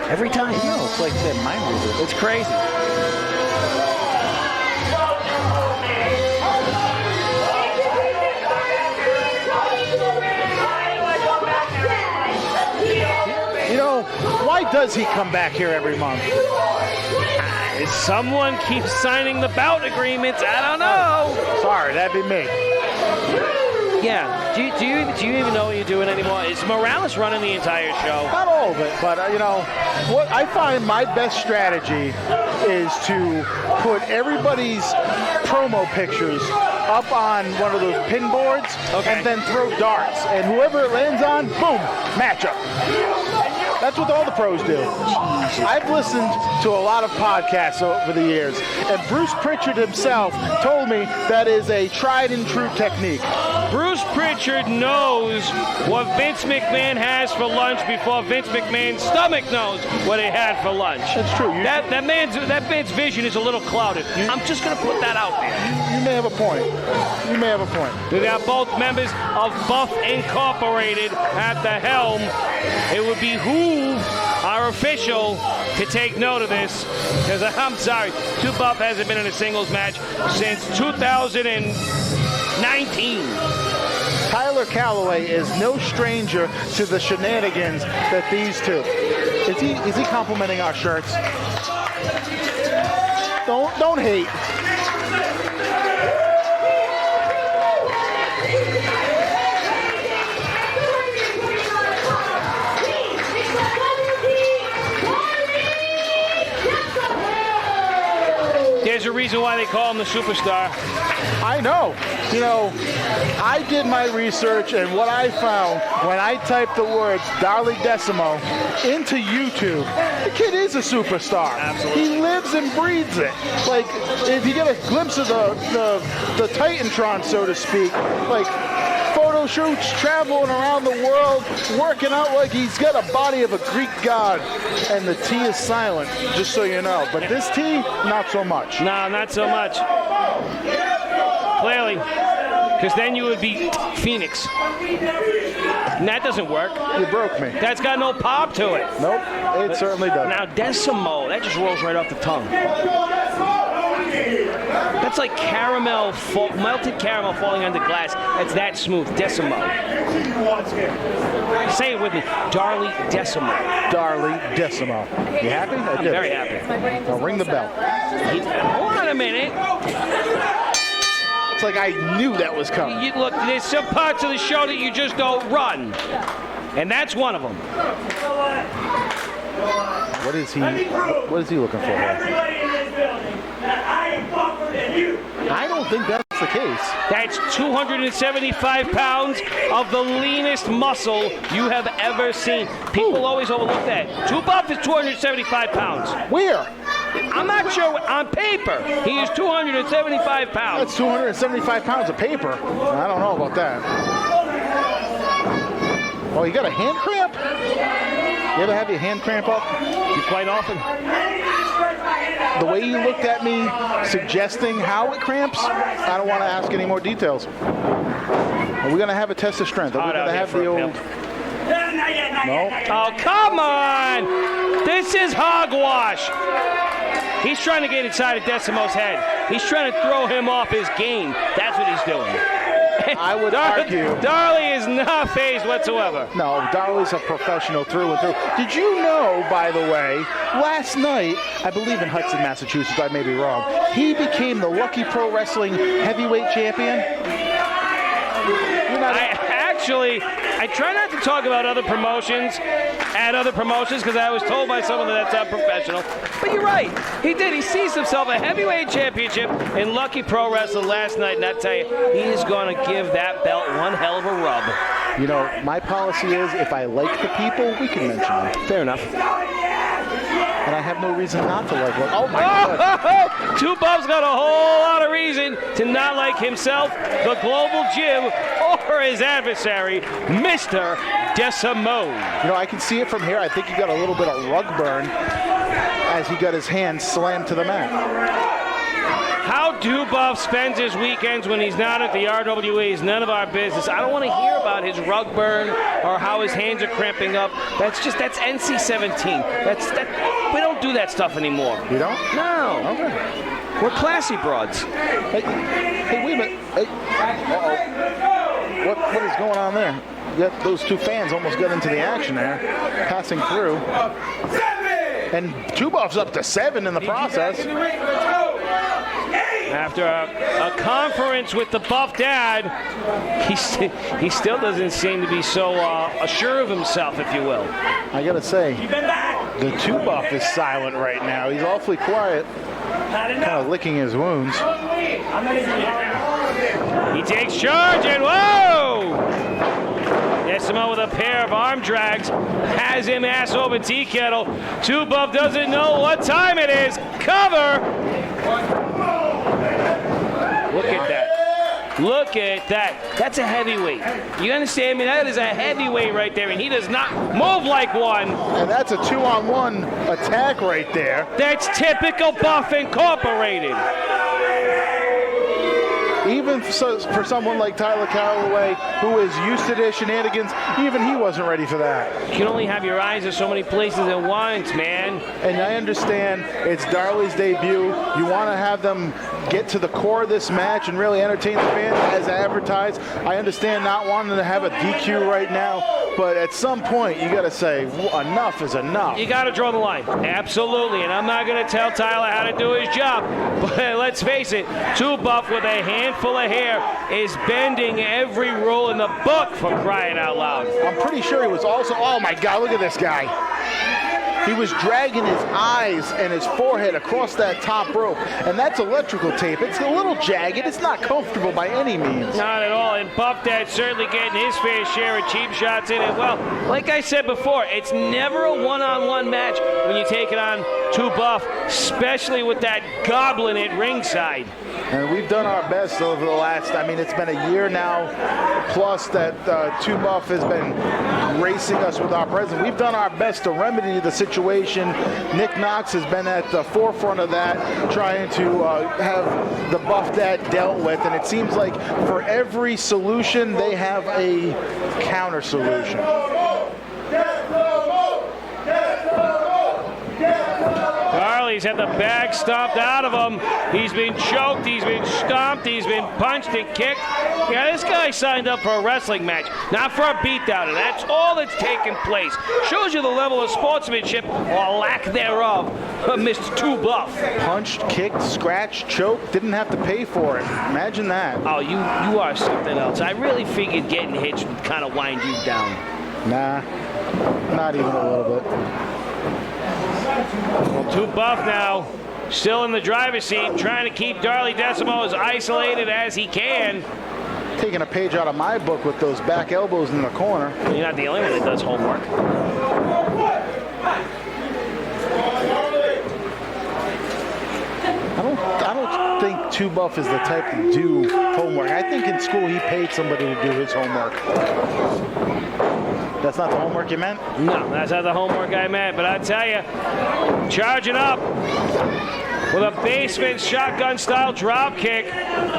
Every time. No, it's like that mind reader. It's crazy. You know, why does he come back here every month? Someone keeps signing the bout agreements. I don't know. Sorry, that'd be me. Yeah. Do you even know what you're doing anymore? Is Morales running the entire show? Not all of it, but you know, what I find my best strategy is to put everybody's promo pictures up on one of those pin boards, and then throw darts, and whoever it lands on, boom, matchup. That's what all the pros do. I've listened to a lot of podcasts over the years, and Bruce Pritchard himself told me that is a tried and true technique. Bruce Pritchard knows what Vince McMahon has for lunch before Vince McMahon's stomach knows what he had for lunch. That's true. That man's vision is a little clouded. I'm just going to put that out there. You may have a point. You may have a point. We got both members of Buff Incorporated at the helm. It would behoove our official to take note of this, because I'm sorry, 2Buff hasn't been in a singles match since 2019. Tyler Calloway is no stranger to the shenanigans that these two. Is he complimenting our shirts? Don't hate. There's a reason why they call him the superstar. I know. You know, I did my research, and what I found when I typed the words Darley Desamot into YouTube, the kid is a superstar. Absolutely. He lives and breathes it. Like, if you get a glimpse of the Titantron, so to speak, like, photo shoots, traveling around the world, working out like he's got a body of a Greek god. And the T is silent, just so you know. But this T, not so much. No, not so much. Clearly. Because then you would be Phoenix. And that doesn't work. You broke me. That's got no pop to it. Nope, it certainly doesn't. Now, Desamot, that just rolls right off the tongue. That's like caramel, melted caramel falling under glass. That's that smooth. Desamot. Say it with me. Darley Desamot. Darley Desamot. You happy? I'm very happy. Now ring the bell. Hold on a minute. It's like I knew that was coming. Look, there's some parts of the show that you just don't run. And that's one of them. What is he looking for here? I don't think that's the case. That's 275 pounds of the leanest muscle you have ever seen. People always overlook that. 2Buff is 275 pounds. Where? I'm not sure. On paper, he is 275 pounds. That's 275 pounds of paper. I don't know about that. Oh, you got a hand cramp? You ever have your hand cramp up? Quite often. The way you looked at me suggesting how it cramps, I don't want to ask any more details. Are we going to have a test of strength? Are we going to have the old... No? Oh, come on! This is hogwash! He's trying to get inside of Desamot's head. He's trying to throw him off his game. That's what he's doing. I would argue. Darley is not phased whatsoever. No, Darley's a professional through and through. Did you know, by the way, last night, I believe in Hudson, Massachusetts, I may be wrong, he became the Lucky Pro Wrestling heavyweight champion? I try not to talk about other promotions because I was told by someone that that's unprofessional. But you're right. He did. He seized himself a heavyweight championship in Lucky Pro Wrestling last night, and I tell you, he is going to give that belt one hell of a rub. You know, my policy is if I like the people, we can mention them. Fair enough. And I have no reason not to like them. Oh, my God. 2Buff's got a whole lot of reason to not like himself, the Global Gym, or his adversary, Mr. Desamot. You know, I can see it from here. I think he got a little bit of rug burn as he got his hand slammed to the mat. How Dubuff spends his weekends when he's not at the RWA is none of our business. I don't want to hear about his rug burn or how his hands are cramping up. That's NC-17. We don't do that stuff anymore. You don't? No. Okay. We're classy broads. Hey, wait a minute. Hey. Uh-oh. What is going on there? Yet those two fans almost got into the action there, passing through. And Dubuff's up to 7 in the process. After a conference with the Buff Dad, he still doesn't seem to be so assured of himself, if you will. I gotta say, the Dubuff is silent right now. He's awfully quiet, kind of licking his wounds. He takes charge and whoa! Desamot with a pair of arm drags has him ass over tea kettle. Dubuff doesn't know what time it is. Cover! Look at that. Look at that. That's a heavyweight. You understand me? That is a heavyweight right there, and he does not move like one. And that's a 2-on-1 attack right there. That's typical Buff Incorporated. Even for someone like Tyler Calloway, who is used to their shenanigans, even he wasn't ready for that. You can only have your eyes in so many places at once, man. And I understand it's Darley's debut. You want to have them get to the core of this match and really entertain the fans as advertised. I understand not wanting to have a DQ right now, but at some point you got to say enough is enough. You got to draw the line. Absolutely. And I'm not going to tell Tyler how to do his job. But let's face it, Dubuff with a handful of hair is bending every rule in the book, for crying out loud. I'm pretty sure he was also, oh my God, look at this guy. He was dragging his eyes and his forehead across that top rope, and that's electrical tape. It's a little jagged. It's not comfortable by any means. Not at all, and Buff Dad certainly getting his fair share of cheap shots in it. Well, like I said before, it's never a one-on-one match when you take it on Dubuff, especially with that goblin at ringside. And we've done our best over the last, it's been a year now plus that Dubuff has been gracing us with our presence. We've done our best to remedy the situation. Nick Knox has been at the forefront of that, trying to have the Buff Dad dealt with, and it seems like for every solution, they have a counter solution. Darley's had the bag stomped out of him. He's been choked, he's been stomped, he's been punched and kicked. Yeah, this guy signed up for a wrestling match, not for a beatdown, and that's all that's taken place. Shows you the level of sportsmanship, or lack thereof, of Mr. Dubuff. Punched, kicked, scratched, choked, didn't have to pay for it. Imagine that. Oh, you are something else. I really figured getting hit would kind of wind you down. Nah, not even a little bit. Well, Dubuff now still in the driver's seat, trying to keep Darley Desamot as isolated as he can. Taking a page out of my book with those back elbows in the corner. You're not the only one that does homework. I don't think Dubuff is the type to do homework. I think in school he paid somebody to do his homework. That's not the homework you meant? No, that's not the homework I meant. But I tell you, charging up with a basement shotgun-style drop kick,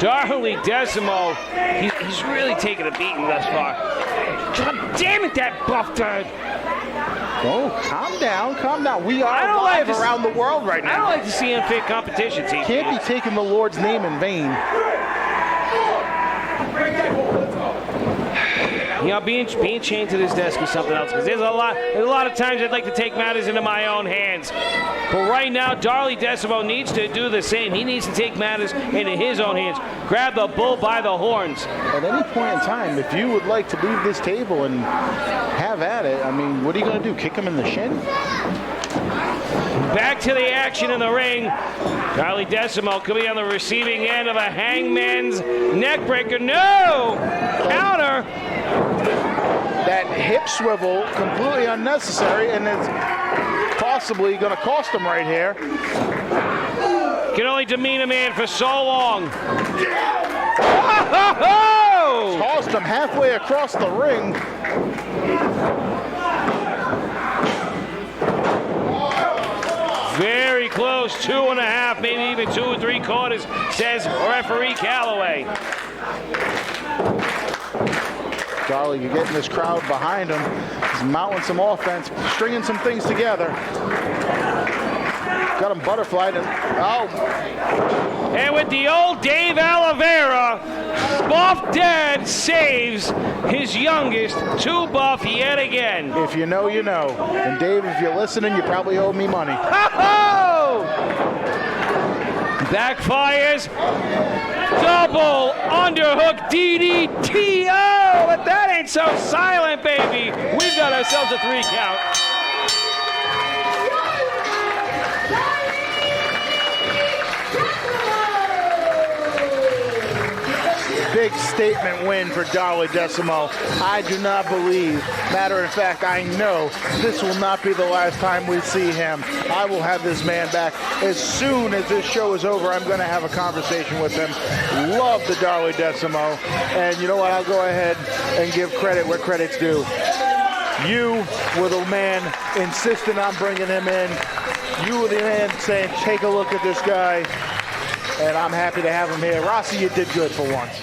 Darley Desamot. He's really taking a beating thus far. God damn it, that Buff Dad. Oh, calm down, calm down. We are live around the world right now. I don't like to see unfit competition, team. Can't be taking the Lord's name in vain. You know, being chained to this desk is something else, because there's a lot of times I'd like to take matters into my own hands. But right now, Darley Desamot needs to do the same. He needs to take matters into his own hands. Grab the bull by the horns. At any point in time, if you would like to leave this table and have at it, what are you going to do? Kick him in the shin? Back to the action in the ring. Darley Desamot could be on the receiving end of a hangman's neckbreaker. No! Counter! That hip swivel, completely unnecessary, and it's possibly going to cost him right here. Can only demean a man for so long. Tossed him halfway across the ring. Very close, 2.5, maybe even 2 3/4, says referee Calloway. Darley, you're getting this crowd behind him. He's mounting some offense, stringing some things together. Got him butterflied. And with the old Dave Oliveira, Buff Dad saves his youngest to Buff yet again. If you know, you know. And Dave, if you're listening, you probably owe me money. Ho-ho! Backfires. Double underhook DDT. Oh, but that ain't so silent, baby. We've got ourselves a 3 count. Big statement win for Darley Desamot. I do not believe, matter of fact, I know this will not be the last time we see him. I will have this man back. As soon as this show is over, I'm going to have a conversation with him. Love the Darley Desamot. And you know what? I'll go ahead and give credit where credit's due. You were the man insisting on bringing him in. You were the man saying, take a look at this guy. And I'm happy to have him here. Rossi, you did good for once.